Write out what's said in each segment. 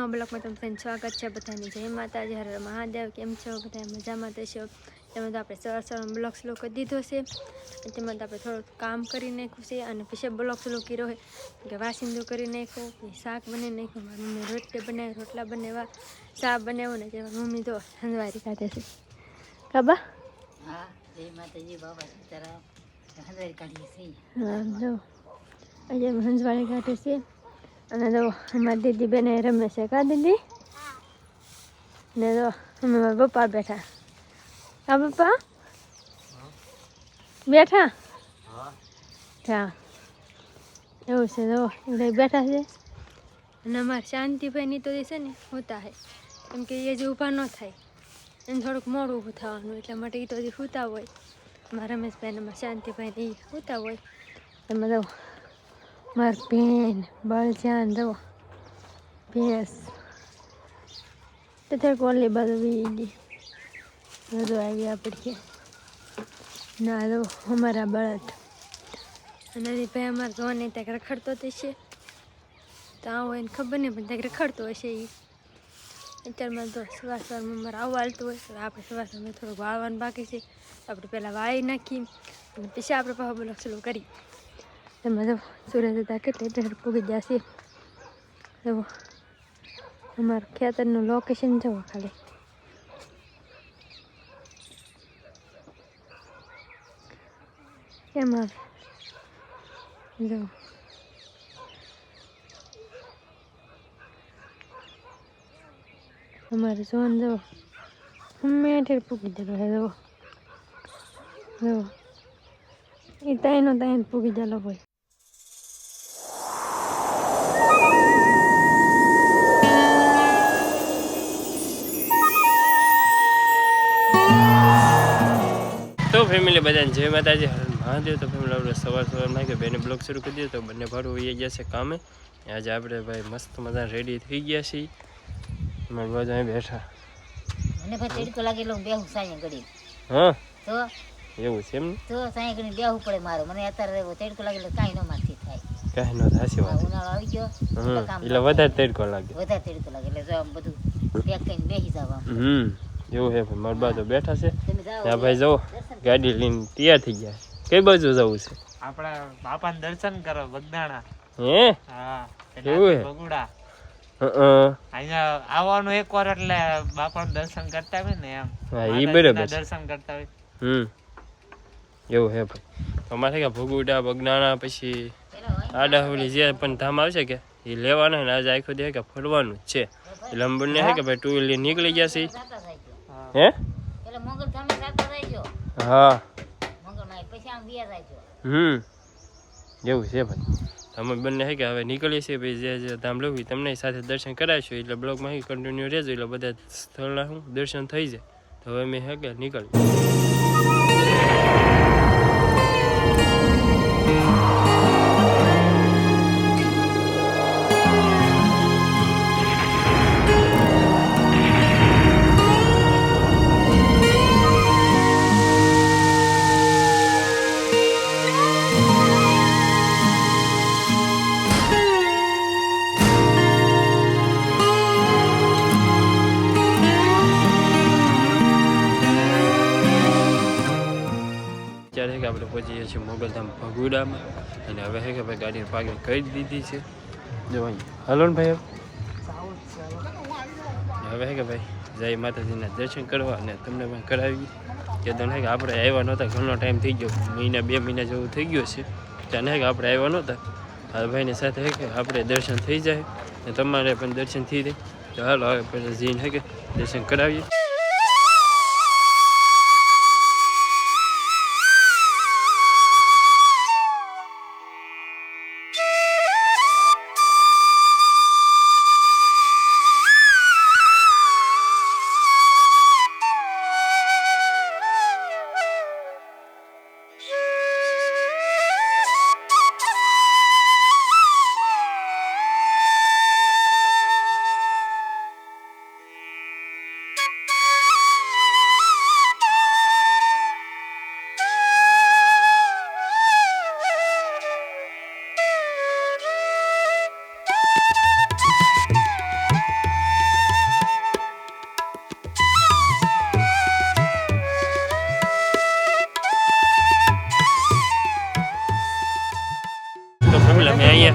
નવા બ્લોગમાં તમને સ્વાગત છે બધાની જય માતાજી હર મહાદેવ કેમ છો બધા મજામાં થશો તેમાં તો આપણે સવાર બ્લોગ સ્લો કરી દીધો છે તેમાં તો આપણે થોડું કામ કરી નાખ્યું છે અને પછી બ્લોગ સ્લો કર્યો હોય કે વાસિંદો કરી નાખ્યો કે શાક બનાવી નાખ્યું મારી મમ્મી રોટલી બનાવી રોટલા બનાવ્યા ચા બનાવ્યો ને તેમાં મમ્મી તો હંજવારી કાઢે છે કાબા હા જય માતાજી બાબા સીતારામ હંજવારી કાઢીએ છીએ હા જો આજે હંજવારી કાઢે છે અને જો અમારી દીદી બેને રમે છે કા દીદી ને જો અમે મારા પપ્પા બેઠા કા પપ્પા બેઠા હા એવું છે જો એ બેઠા છે અને અમારે શાંતિભાઈની તો છે ને હોતા હે કેમ કે એ જે ઊભા ન થાય એને થોડુંક મોડું ઊભું થવાનું એટલા માટે એ તો હજી સૂતા હોય મારા રમેશભાઈ અમારા શાંતિભાઈ એ સૂતા હોય એમાં જો મારી બેન બળજાન જો ભેંસ તો ત્યાં કોલી બાજુ વીડી બધું આવી આપણી ના જો અમારા બળદ અને ભાઈ અમારે જોવાને ત્યાં રખડતો જ છે તો આવો એને ખબર નહીં પણ ત્યાં રખડતો હશે એ અત્યારમાં તો સવારમાં અમારે આવું હાલતું હોય તો આપણે સવારમાં થોડુંક વાળવાનું બાકી છે આપણે પહેલાં વાળી નાખી અને પછી આપણે પાછા બ્લોગ ચાલુ કરી એમાં જો સૂરજ હતા કેટલી પૂગી જશે જો અમારું ખેતરનું લોકેશન જવો ખાલી કેમ આવે જો અમારે જોન જો મેઠે પૂગી જતો હે જો જો એ તાઈનો પૂગી જલો હોય તો ફેમિલી બધાને જય માતાજી હર મહાદેવ તો ફેમિલી આપણે સવારમાં કે બેને બ્લોગ શરૂ કરી દીધો તો બંને ભાડું વહી ગયા છે કામે આજે આપણે ભાઈ મસ્ત મજા રેડી થઈ ગયા છીએ મારી બાજુ અહીં બેઠા મને ભાઈ તડકો લાગેલો હું બેહું સાંજે ઘડી હા તો એવું છે એમ ને તો સાંજે ઘડી બેહવું પડે મારે મને અત્યારે તડકો લાગેલો કાંઈ ન મારથી થાય કાંઈ ન થાશે વાત ઉનાળો આવી ગયો એટલે વધારે તડકો લાગે વધારે તડકો લાગે એટલે જો આમ બધું પેક કરીને બેસી જાવ આમ એવું છે ભાઈ મારી બાજુ બેઠા છે તમે જાઓ ત્યાં ભાઈ જવો ગાડી લઈને તૈયાર થઈ ગયા કઈ બાજુ જવું છે આપણા બાપાને દર્શન કરો બગદાણા હે હા એવું હે બગુડા હા અહીંયા આવવાનું એકવાર એટલે બાપાનું દર્શન કરતા હોય ને એમ હા ઈ બરાબર દર્શન કરતા હોય એવું હે ભાઈ અમારે કે ભગુડા બગદાણા પછી આડાહોલી જે પણ ધામ આવશે કે એ લેવાના ને આજે આખો દે કે ફરવાનું જ છે એટલે અમે બંને હે કે ભાઈ ટુ વ્હીલર નીકળી ગયા છે હે એટલે મંગળ ધામે જાતા રહેજો હા મંગળમાં પછી આમ વ્યા જાયજો એવું છે ભાઈ અમે બંને હે કે હવે નીકળીએ છીએ ભાઈ જે ધામ લેવું તમને સાથે દર્શન કરાવીશું એટલે બ્લોગમાં કન્ટિન્યુ રહેજો એટલે બધા સ્થળના શું દર્શન થઈ જાય તો હવે અમે હે કે નીકળીએ અત્યારે કે આપણે પહોંચીએ છીએ મોગલધામ ભગુડામાં અને હવે હે કે ભાઈ ગાડી પાર્કિંગ કરી દીધી છે જો અહીં હાલો ને ભાઈ હવે હે કે ભાઈ જય માતાજીના દર્શન કરવા અને તમને પણ કરાવી કે તને કે આપણે આવ્યા નહોતા ઘણો ટાઈમ થઈ ગયો મહિના 2 મહિના જેવું થઈ ગયો છે ત્યાં હે કે આપણે આવ્યા નહોતા આ ભાઈની સાથે હે કે આપણે દર્શન થઈ જાય અને તમારે પણ દર્શન થઈ જાય તો હાલો હવે પહેલાં જઈને હે કે દર્શન કરાવીએ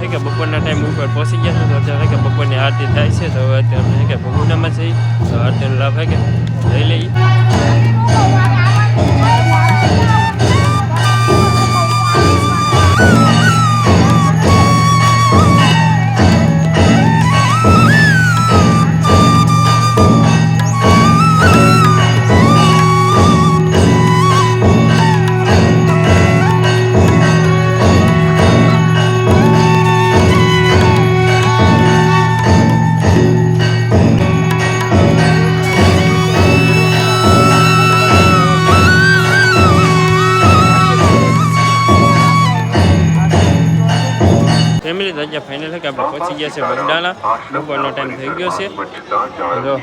છે કે બપોરના ટાઈમ ઉપર પહોંચી ગયા છે. તો અત્યારે કે બપોરની આરતી થાય છે. તો હવે અત્યારે કે ભગુનામાં છે તો આરતીનો લાભ કે લઈ લઈએ. ફેમિલી તો અહીંયા ફાઇનલ છે કે આપણે પહોંચી ગયા છે બગડાલા. બપોરનો ટાઈમ થઈ ગયો છે. જો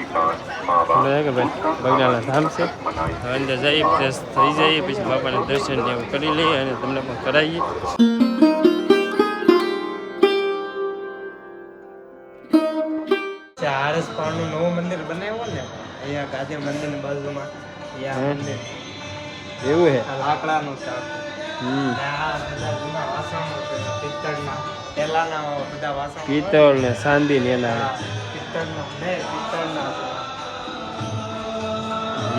કે ભાઈ બગડાલા ધામ છે. અંદર જઈએ ફ્રેશ થઈ જઈએ પછી બાપાના દર્શન ને એવું કરી લઈએ અને તમને પણ કરાવીએ. આરસ પાણનું નવું મંદિર બનાવ્યું ને અહીંયા ગાંધી મંદિરની બાજુમાં મંદિર એવું છે. લાકડાનું છે આ બધા જૂના વાસણો છે પિત્તળના પહેલાના બધા વાસણો પિત્તળ ને ચાંદી ને એના પિત્તળના પિત્તળના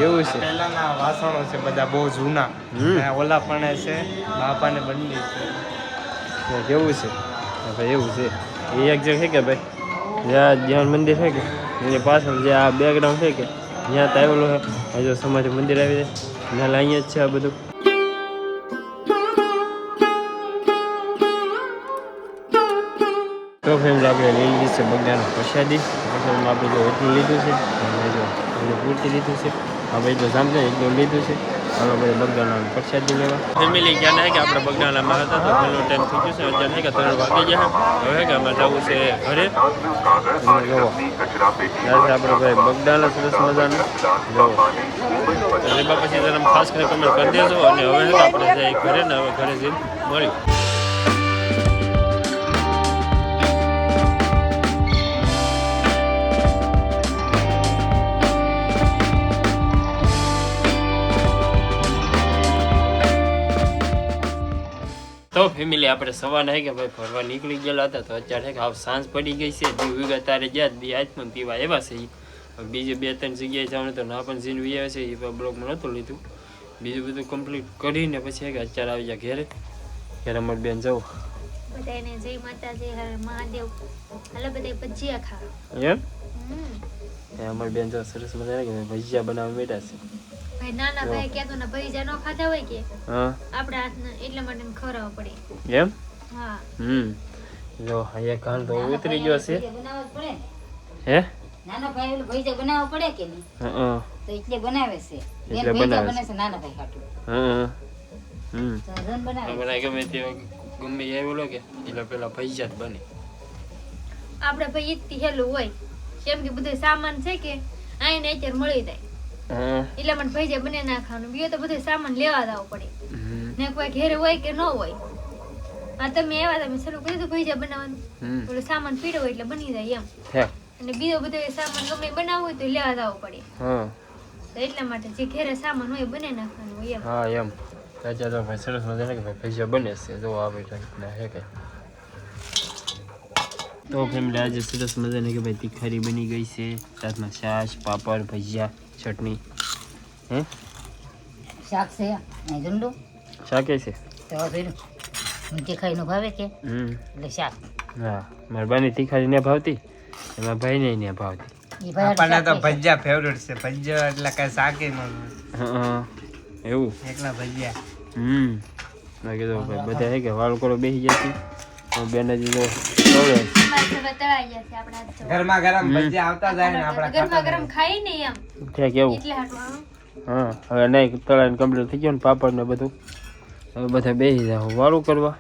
એવું છે. પહેલાના વાસણો છે બધા બહુ જૂના. ઓલા પણ છે બાપાને બંડી છે કેવું છે ભાઈ એવું છે. એ એક જગ્યા છે કે ભાઈ જ્યાં જ્યાં મંદિર છે કે એની પાછળ જે આ બેકગ્રાઉન્ડ છે કે ત્યાં તો આવેલું છે. હજુ સમાધિ મંદિર આવી જાય ત્યાં અહીંયા જ છે આ બધું. તો ફેમિલી આપણે લઈ લીધી છે બગડાનો પ્રસાદી. પ્રસાદમાં આપણે જો એટલું લીધું છે અને જો એટલું પૂરતી લીધું છે. હવે એટલું સાંભળે એટલું લીધું છે. હવે બધે બગડાના પ્રસાદી લેવા. ફેમિલી ક્યાં છે કે આપણે બગડાનામાં હતા તો પહેલો ટાઈમ થઈ ગયો છે. અત્યારે છે કે 3 વાગી ગયા. હવે કે અમારે જવું છે ઘરે. જોવો ત્યારે આપણે ભાઈ બગડાના સરસ મજાનું જોવો એમાં પછી તમે ખાસ કરીને કમેન્ટ કરી દેજો. અને હવે છે કે આપણે જઈએ ઘરે ને હવે ઘરે જઈને મળ્યું. તો ફેમિલી આપણે સવારના કે ભાઈ ફરવા નીકળી ગયેલા હતા. તો અત્યારે કે હાવ સાંજ પડી ગઈ છે. દીવ વિગત તારે જ્યાં બી આઈફોન પીવા એવા છે. બીજે 2-3 જગ્યાએ જવાનું તો ના પણ જીન વી આવે છે એ બ્લોગમાં નહોતું લીધું. બીજું બધું કમ્પ્લીટ કરીને પછી કે અત્યારે આવી ગયા ઘેરે. ઘેરે અમારી બેન જવું બધાને જય માતાજી હર મહાદેવ. હાલો બધા ભજીયા ખાવા. એમ અમારી બેન જો સરસ મજા કે ભજીયા બનાવવા બેઠા છે. ભાઈ નાના ભાઈ કહેતો ને ભજીયા ન ખાધા હોય કે હા આપણા હાથના એટલા માટે ખવડાવવા પડે. એમ હા જો અહીંયા કાન તો ઉતરી ગયો છે. બનાવવા પડે હે નાનો ભાઈ ઓલું ભજીયા બનાવવા પડે કે નહીં હા તો એટલે બનાવે છે એટલે બેન ભજીયા બનાવે બને છે નાના ભાઈ હાટુ હા તો જન બનાવે મને ગમે તે ગમે એ બોલો કે એટલે પેલા ભજીયા જ બને. આપણે ભાઈ ઈથી હેલું હોય કેમ કે બધું સામાન છે કે આઈને અત્યારે મળી જાય. એટલે મને ભજીયા બને નાખવાનું. બીજો તો બધું સામાન લેવા જવું પડે ને કોઈ ઘેરે હોય કે ન હોય. આ તમે એવા તમે શરૂ કરી દો ભજીયા બનાવવાનું. પેલું સામાન પીડો હોય એટલે બની જાય એમ. અને બીજો બધો સામાન ગમે બનાવવું હોય તો લેવા જવું પડે. તો એટલા માટે જે ઘેરે સામાન હોય બને નાખવાનું હોય એમ. હા એમ રાજા તો ભાઈ સરસ મજા કે ભાઈ ભજીયા બને છે. જો આવે રીતના હે કે તો ફેમિલી આજે સરસ મજાની કે ભાઈ તીખારી બની ગઈ છે. સાથમાં છાશ પાપડ ભજીયા ચટણી. હે શાક છે અહીં ઝુંડું શાકે છે તો જોયું તીખાઈ નું ભાવે કે એટલે શાક. હા મારી બાની તીખારી ને ભાવતી એમાં ભાઈ ને ને ભાવતી. ઈ ભાઈ આપણને તો ભજીયા ફેવરેટ છે. ભજીયા એટલે કઈ શાકે ન હા એવું એકલા ભજીયા. મેં કીધું ભાઈ બધા હે કે વાળ કરો બેસી જતી બેન જ જો તળાઈ જશે આપણા હાથ જો. ગરમા ગરમ ભજીયા આવતા જાય ને આપડા ગરમા ગરમ ખાઈ ને એમ ત્યાં કેવું એટલે હાટું હા હવે નહીં તળાઈને કમ્પ્લીટ થઈ ગયો ને પાપડ ને બધું હવે બધા બેસી જાવ વાળું કરવા.